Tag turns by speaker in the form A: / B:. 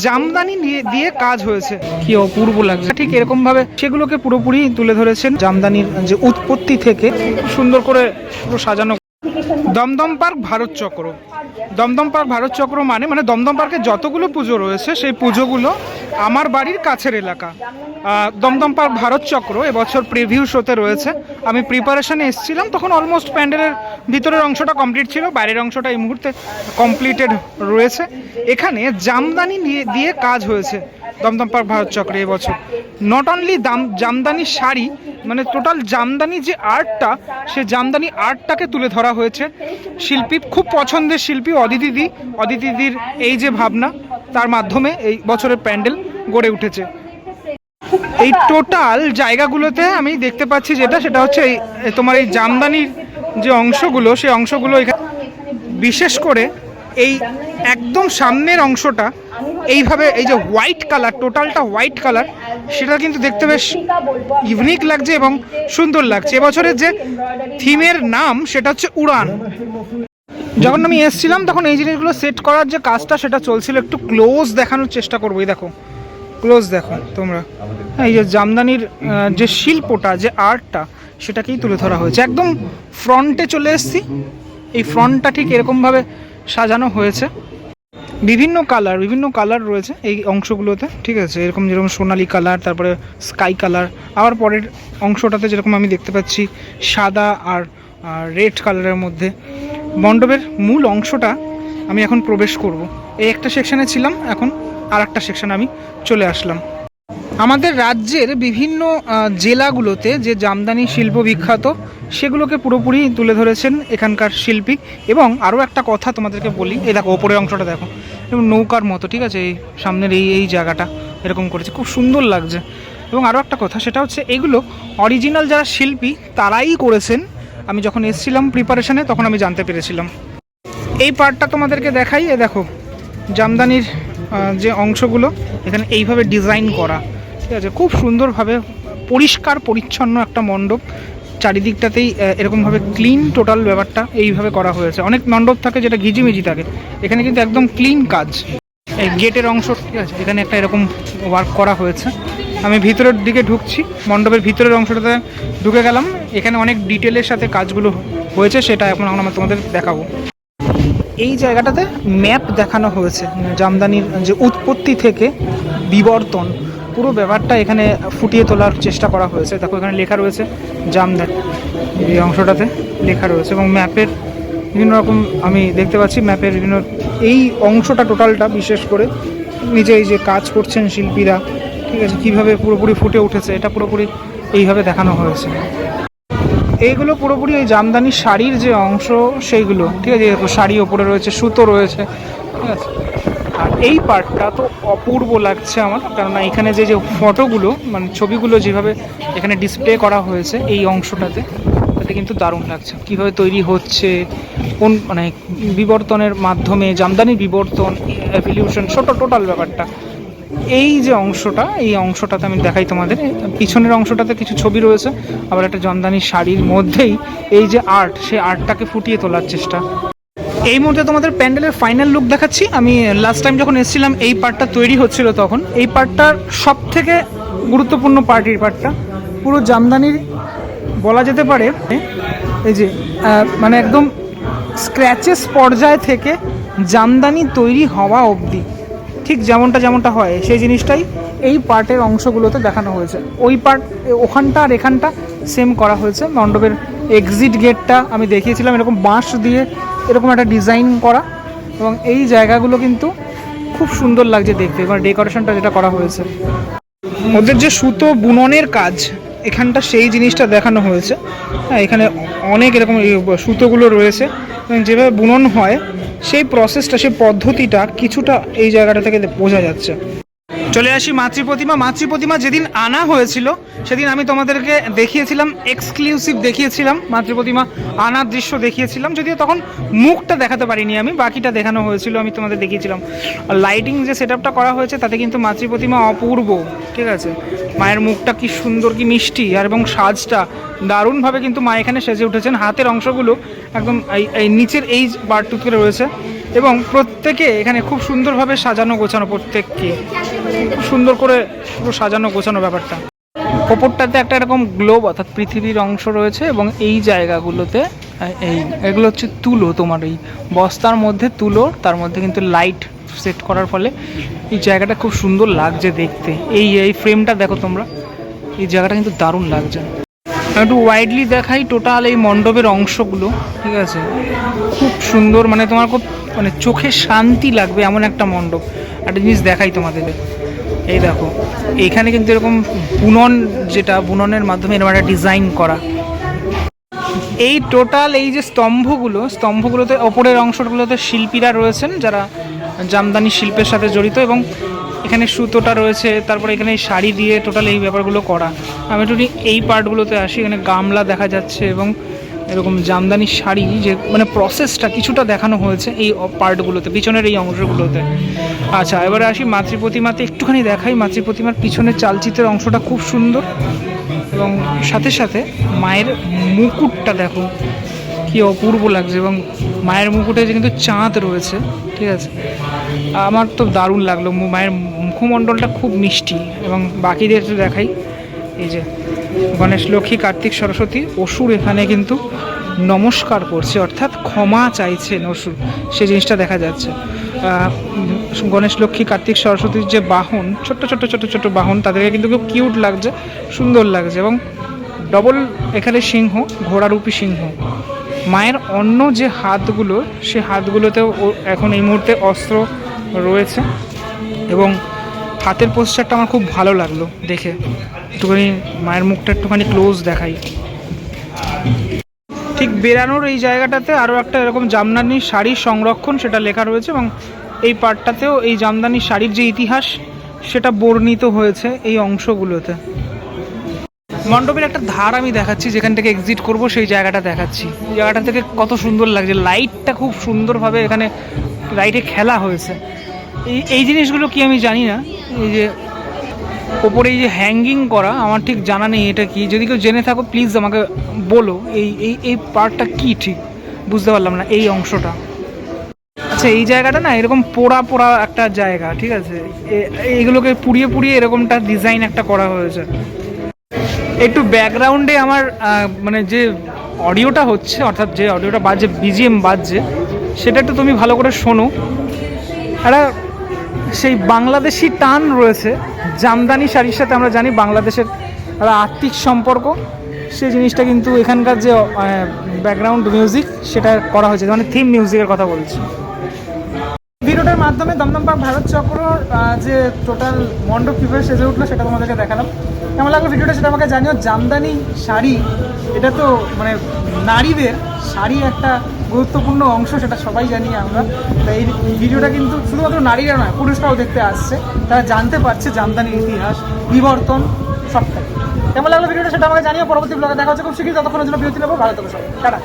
A: জামদানি দিয়ে কাজ হয়েছে, কি অপূর্ব লাগছে। ঠিক এরকম ভাবে সেগুলোকে পুরোপুরি তুলে ধরেছেন, জামদানির যে উৎপত্তি থেকে সুন্দর করে পুরো সাজানো। দমদম পার্ক ভারত চক্র, দমদম পার্ক ভারত চক্র মানে দমদম পার্কে যতগুলো পুজো রয়েছে সেই পুজোগুলো আমার বাড়ির কাছের এলাকা। দমদম পার্ক ভারত চক্র এবছর প্রিভিউ শোতে রয়েছে। আমি প্রিপারেশনে এসেছিলাম, তখন অলমোস্ট প্যান্ডেলের ভিতরের অংশটা কমপ্লিট ছিল, বাইরের অংশটা এই মুহূর্তে কমপ্লিটেড রয়েছে। এখানে জামদানি দিয়ে কাজ হয়েছে দমদম পার্ক ভারত চক্রে এবছর। নট অনলি জামদানি শাড়ি, মানে টোটাল জামদানি যে আর্টটা, সে জামদানি আর্টটাকে তুলে ধরা হয়েছে। শিল্পী খুব পছন্দের শিল্পী অদিতিদির এই যে ভাবনা, তার মাধ্যমে এই বছরের প্যান্ডেল গড়ে উঠেছে। এই টোটাল জায়গাগুলোতে আমি দেখতে পাচ্ছি সেটা হচ্ছে তোমার এই জামদানির যে অংশগুলো, সেই অংশগুলো এখানে বিশেষ করে এই একদম সামনের অংশটা এইভাবে, এই যে হোয়াইট কালার, টোটালটা হোয়াইট কালার, সেটা কিন্তু দেখতে বেশ ইউনিক লাগছে এবং সুন্দর লাগছে। এবছরের যে থিমের নাম সেটা হচ্ছে উড়ান। যখন আমি এসেছিলাম তখন এই জিনিসগুলো সেট করার যে কাজটা সেটা চলছিল। একটু ক্লোজ দেখানোর চেষ্টা করবো, এই দেখো, ক্লোজ দেখো তোমরা, এই যে জামদানির যে শিল্পটা, যে আর্টটা, সেটাকেই তুলে ধরা হয়েছে। একদম ফ্রন্টে চলে এসেছি, এই ফ্রন্টটা ঠিক এরকমভাবে সাজানো হয়েছে। বিভিন্ন কালার রয়েছে এই অংশগুলোতে, ঠিক আছে, এরকম যেরকম সোনালি কালার, তারপরে স্কাই কালার, আবার পরের অংশটাতে যেরকম আমি দেখতে পাচ্ছি সাদা আর রেড কালারের মধ্যে। মণ্ডপের মূল অংশটা আমি এখন প্রবেশ করব। এই একটা সেকশানে ছিলাম, এখন আর একটা সেকশানে আমি চলে আসলাম। আমাদের রাজ্যের বিভিন্ন জেলাগুলোতে যে জামদানি শিল্প বিখ্যাত, সেগুলোকে পুরোপুরি তুলে ধরেছেন এখানকার শিল্পী। এবং আরও একটা কথা তোমাদেরকে বলি, এই দেখো ওপরের অংশটা দেখো, এবং নৌকার মতো, ঠিক আছে, এই সামনের এই জায়গাটা এরকম করেছে, খুব সুন্দর লাগছে। এবং আরও একটা কথা, সেটা হচ্ছে এগুলো অরিজিনাল যারা শিল্পী তারাই করেছেন। আমি যখন এসেছিলাম প্রিপারেশনে তখন আমি জানতে পেরেছিলাম। এই পার্টটা তোমাদেরকে দেখাই, এ দেখো জামদানির যে অংশগুলো এখানে এইভাবে ডিজাইন করা, ঠিক আছে, খুব সুন্দরভাবে পরিষ্কার পরিচ্ছন্ন একটা মণ্ডপ। চারিদিকটাতেই এরকমভাবে ক্লিন টোটাল ব্যাপারটা এইভাবে করা হয়েছে। অনেক মণ্ডপ থাকে যেটা ঘিজিমিজি থাকে, এখানে কিন্তু একদম ক্লিন কাজ। এই গেটের অংশ, ঠিক আছে, এখানে একটা এরকম ওয়ার্ক করা হয়েছে। আমি ভিতরের দিকে ঢুকছি, মণ্ডপের ভিতরের অংশটাতে ঢুকে গেলাম। এখানে অনেক ডিটেলের সাথে কাজগুলো হয়েছে, সেটা এখন আমরা তোমাদের দেখাবো। এই জায়গাটাতে ম্যাপ দেখানো হয়েছে জামদানির যে উৎপত্তি থেকে বিবর্তন, পুরো ব্যাপারটা এখানে ফুটিয়ে তোলার চেষ্টা করা হয়েছে। দেখো এখানে লেখা রয়েছে জামদানি, এই অংশটাতে লেখা রয়েছে, এবং ম্যাপের বিভিন্ন রকম আমি দেখতে পাচ্ছি, ম্যাপের বিভিন্ন এই অংশটা টোটালটা বিশেষ করে নিজে এই যে কাজ করছেন শিল্পীরা, ঠিক আছে, কীভাবে পুরোপুরি ফুটে উঠেছে, এটা পুরোপুরি এইভাবে দেখানো হয়েছে। এইগুলো পুরোপুরি এই জামদানি শাড়ির যে অংশ সেইগুলো, ঠিক আছে, শাড়ি ওপরে রয়েছে, সুতো রয়েছে, ঠিক আছে। আর এই পার্টটা তো অপূর্ব লাগছে আমার, কেননা এখানে যে ফটোগুলো, মানে ছবিগুলো যেভাবে এখানে ডিসপ্লে করা হয়েছে এই অংশটাতে, তাতে কিন্তু দারুণ লাগছে। কীভাবে তৈরি হচ্ছে, কোন মানে বিবর্তনের মাধ্যমে, জামদানি বিবর্তন, এভলিউশন, টোটাল ব্যাপারটা। এই যে অংশটা, এই অংশটাতে আমি দেখাই তোমাদের, পিছনের অংশটাতে কিছু ছবি রয়েছে, আবার একটা জামদানি শাড়ির মধ্যেই এই যে আর্ট, সেই আর্টটাকে ফুটিয়ে তোলার চেষ্টা। এই মুহূর্তে তোমাদের প্যান্ডেলের ফাইনাল লুক দেখাচ্ছি। আমি লাস্ট টাইম যখন এসেছিলাম এই পার্টটা তৈরি হচ্ছিল, তখন এই পার্টটার সব থেকে গুরুত্বপূর্ণ পার্ট, এই পার্টটা পুরো জামদানির বলা যেতে পারে। এই যে মানে একদম স্ক্র্যাচেস পর্যায় থেকে জামদানি তৈরি হওয়া অবধি ঠিক যেমনটা হয়, সেই জিনিসটাই এই পার্টের অংশগুলোতে দেখানো হয়েছে। ওই পার্ট, ওখানটা আর এখানটা সেম করা হয়েছে। মণ্ডপের এক্সিট গেটটা আমি দেখিয়েছিলাম এরকম বাঁশ দিয়ে এরকম একটা ডিজাইন করা, এবং এই জায়গাগুলো কিন্তু খুব সুন্দর লাগছে দেখতে। এবার ডেকোরেশনটা যেটা করা হয়েছে, ওদের যে সুতো বুননের কাজ, এখানটা সেই জিনিসটা দেখানো হয়েছে। হ্যাঁ, এখানে অনেক এরকম সুতোগুলো রয়েছে, যেভাবে বুনন হয় সেই প্রসেসটা, সেই পদ্ধতিটা কিছুটা এই জায়গাটা থেকে বোঝা যাচ্ছে। চলে আসি মাতৃপ্রতিমা যেদিন আনা হয়েছিল সেদিন আমি তোমাদেরকে দেখিয়েছিলাম, এক্সক্লুসিভ দেখিয়েছিলাম, মাতৃপ্রতিমা আনার দৃশ্য দেখিয়েছিলাম, যদিও তখন মুখটা দেখাতে পারিনি আমি, বাকিটা দেখানো হয়েছিল, আমি তোমাদের দেখিয়েছিলাম। লাইটিং যে সেটআপটা করা হয়েছে তাতে কিন্তু মাতৃপ্রতিমা অপূর্ব, ঠিক আছে, মায়ের মুখটা কি সুন্দর, কি মিষ্টি, আর এবং সাজটা দারুণভাবে কিন্তু মা এখানে সেজে উঠেছেন। হাতের অংশগুলো একদম এই নিচের এই পার্টটুকু রয়েছে, এবং প্রত্যেকে এখানে খুব সুন্দরভাবে সাজানো গোছানো, প্রত্যেককে খুব সুন্দর করে পুরো সাজানো গোছানো ব্যাপারটা। ওপরটাতে একটা এরকম গ্লোব অর্থাৎ পৃথিবীর অংশ রয়েছে এবং এই জায়গাগুলোতে এগুলো হচ্ছে তুলো, তোমার এই বস্তার মধ্যে তুলো, তার মধ্যে কিন্তু লাইট সেট করার ফলে এই জায়গাটা খুব সুন্দর লাগছে দেখতে। এই ফ্রেমটা দেখো তোমরা, এই জায়গাটা কিন্তু দারুণ লাগছে। একটু ওয়াইডলি দেখাই টোটাল এই মণ্ডপের অংশগুলো, ঠিক আছে? খুব সুন্দর, মানে তোমার খুব মানে চোখে শান্তি লাগবে এমন একটা মণ্ডপ। একটা জিনিস দেখাই তোমাদের, এই দেখো এইখানে কিন্তু এরকম বুনন, যেটা বুননের মাধ্যমে এরকম একটা ডিজাইন করা। এই টোটাল এই যে স্তম্ভগুলোতে ওপরের অংশগুলোতে শিল্পীরা রয়েছেন যারা জামদানি শিল্পের সাথে জড়িত, এবং এখানে সুতোটা রয়েছে, তারপরে এখানে শাড়ি দিয়ে টোটাল এই ব্যাপারগুলো করা। আমি একটু এই পার্টগুলোতে আসি, এখানে গামলা দেখা যাচ্ছে এবং এরকম জামদানি শাড়ি যে মানে প্রসেসটা কিছুটা দেখানো হয়েছে এই পার্টগুলোতে, পিছনের এই অংশগুলোতে। আচ্ছা, এবারে আসি মাতৃপ্রতিমাতে একটুখানি দেখাই। মাতৃপ্রতিমার পিছনের চালচিত্রের অংশটা খুব সুন্দর, এবং সাথে সাথে মায়ের মুকুটটা দেখো কি অপূর্ব লাগছে, এবং মায়ের মুকুটে যে কিন্তু চাঁদ রয়েছে, ঠিক আছে? আমার তো দারুণ লাগলো। মায়ের মুখমণ্ডলটা খুব মিষ্টি। এবং বাকিদের একটু দেখাই, এই যে গণেশ, লক্ষ্মী, কার্তিক, সরস্বতী, অসুর এখানে কিন্তু নমস্কার করছে, অর্থাৎ ক্ষমা চাইছেন অসুর, সেই জিনিসটা দেখা যাচ্ছে। গণেশ, লক্ষ্মী, কার্তিক, সরস্বতীর যে বাহন, ছোট্ট ছোট্ট ছোট্ট ছোট্ট বাহন, তাদেরকে কিন্তু খুব কিউট লাগছে, সুন্দর লাগছে। এবং ডবল এখানে সিংহ, ঘোড়ারূপী সিংহ। মায়ের অন্য যে হাতগুলো, সে হাতগুলোতেও এখন এই মুহূর্তে অস্ত্র রয়েছে, এবং হাতের পোস্টারটা আমার খুব ভালো লাগলো দেখে। একটুখানি মায়ের মুখটা একটুখানি ক্লোজ দেখাই। ঠিক বেরানোর এই জায়গাটাতে আরও একটা এরকম জামদানি শাড়ির সংরক্ষণ সেটা লেখা রয়েছে, এবং এই পার্টটাতেও এই জামদানি শাড়ির যে ইতিহাস সেটা বর্ণিত হয়েছে এই অংশগুলোতে। মণ্ডপের একটা ধার আমি দেখাচ্ছি, যেখান থেকে এক্সিট করব সেই জায়গাটা দেখাচ্ছি। জায়গাটা থেকে কত সুন্দর লাগছে, লাইটটা খুব সুন্দরভাবে এখানে লাইটে খেলা হয়েছে। এই জিনিসগুলো কি আমি জানি না, এই যে ওপরে এই যে হ্যাঙ্গিং করা, আমার ঠিক জানা নেই এটা কি। যদি কেউ জেনে থাকো প্লিজ আমাকে বলো, এই পার্টটা কি ঠিক বুঝতে পারলাম না, এই অংশটা। আচ্ছা, এই জায়গাটা না এরকম পোড়া পোড়া একটা জায়গা, ঠিক আছে? এইগুলোকে পুড়িয়ে পুড়িয়ে এরকমটা ডিজাইন একটা করা হয়েছে। একটু ব্যাকগ্রাউন্ডে আমার মানে যে অডিওটা হচ্ছে, অর্থাৎ যে অডিওটা বাজছে, বিজিএম বাজছে, সেটা একটু তুমি ভালো করে শোনো। একটা সেই বাংলাদেশি টান রয়েছে জামদানি শাড়ির সাথে। আমরা জানি বাংলাদেশের একটা আর্থিক সম্পর্ক, সেই জিনিসটা কিন্তু এখানকার যে ব্যাকগ্রাউন্ড মিউজিক সেটা করা হয়েছে, মানে থিম মিউজিকের কথা বলছি। ভিডিওটার মাধ্যমে দমদম পার্ক ভারত চক্র যে টোটাল মণ্ডপ কীভাবে সেজে উঠলো সেটা তোমাদেরকে দেখালাম। কেমন লাগলো ভিডিওটা সেটা আমাকে জানিও। জামদানি শাড়ি এটা তো মানে নারীদের শাড়ি একটা গুরুত্বপূর্ণ অংশ, সেটা সবাই জানি আমরা। তাই এই ভিডিওটা কিন্তু শুধুমাত্র নারীরা নয়, পুরুষরাও দেখতে আসছে, তারা জানতে পারছে জামদানির ইতিহাস, বিবর্তন সবটাই। কেমন লাগলো ভিডিওটা সেটা আমাকে জানিও। পরবর্তী ব্লগে দেখা হচ্ছে খুব শীঘ্রই। ততক্ষণের জন্য বিরতি নেবো। ভালো থেকো সবাই, টাটা।